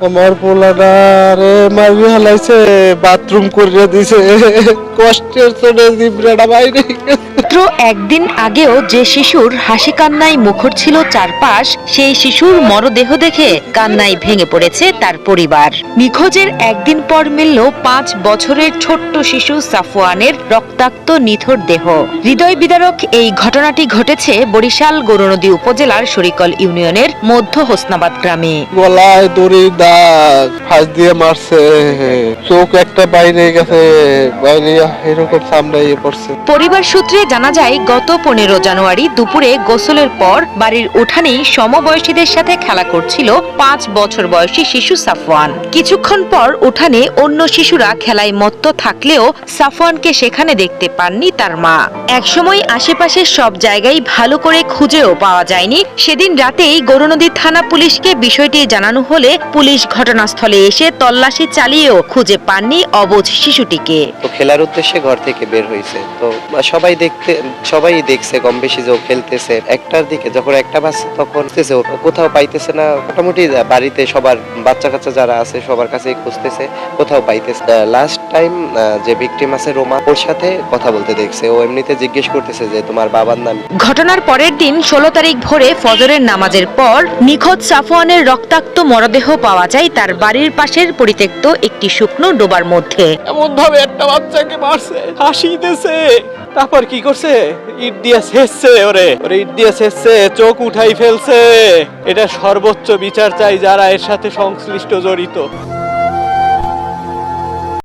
আমার পোলাটারে মারি হালাইছে, বাথরুম করে দিছে, কষ্টের চোটে জিব্রাটা বাইরে মাত্র একদিন আগেও যে শিশুর হাসি কান্নায় মুখর ছিল চারপাশ, সেই শিশুর মরদেহ দেখে কান্নায় ভেঙে পড়েছে তার পরিবার। নিখোঁজের একদিন পর মিলল 5 বছরের ছোট্ট শিশু সাফওয়ানের রক্তাক্ত নিথর দেহ। হৃদয় বিদারক এই ঘটনাটি ঘটেছে বরিশাল গৌরনদী উপজেলার শরীকল ইউনিয়নের মধ্য হোসনাবাদ গ্রামে। গলায় দড়ির দাগ, ফাঁস দিয়ে মারছে, চোখ একটা বাইরে গেছে, বাইরে এরকম সামলাইয়ে পড়ছে। পরিবার সূত্রে জানা যায়, গত 15 জানুয়ারি দুপুরে গোসলের পর বাড়ির উঠানেই সমবয়সীদের সাথে খেলা করছিল 5 বছর বয়সী শিশু সাফওয়ান। কিছুক্ষণ পর উঠানে অন্য শিশুরা খেলায় মত্ত থাকলেও সাফওয়ানকে সেখানে দেখতে পাননি তার মা। একসময় আশেপাশের সব জায়গায় ভালো করে খুঁজেও পাওয়া যায়নি। সেদিন রাতেই গৌরনদী থানা পুলিশকে বিষয়টি জানানো হলে পুলিশ ঘটনাস্থলে এসে তল্লাশি চালিয়েও খুঁজে পাননি অবুঝ শিশুটিকে। তো খেলার উদ্দেশ্যে ঘর থেকে বের হয়েছে, তো সবাই দেখছে কম বেশি যে ও খেলতেছে। একটার দিকে যখন একটা বাজছে তখন ও কোথাও পাইতেছে না। মোটামুটি বাড়িতে সবার বাচ্চা কাচ্চা যারা আছে সবার কাছেই খুঁজতেছে, কোথাও পাইতেছে। লাস্ট টাইম যে ভিকটিম আছে রোমা, ওর সাথে কথা বলতে দেখছে। ও এমনিতে জিজ্ঞেস করতেছে যে তোমার বাবার নাম। ঘটনার পরের দিন 16 তারিখ ভোরে ফজরের নামাজের পর নিখোঁজ সাফওয়ানের রক্তাক্ত মরদেহ পাওয়া যায় তার বাড়ির পাশের পরিত্যক্ত একটি শুকনো ডোবার মধ্যে। এমন ভাবে একটা বাচ্চাকে মারছে, হাসিতেছে, তারপর কি করছে, ইট দিয়ে ছেঁচছে, ওরে ইট দিয়ে ছেঁচছে, চোখ উঠাই ফেলছে। এটা সর্বোচ্চ বিচার চাই যারা এর সাথে সংশ্লিষ্ট জড়িত।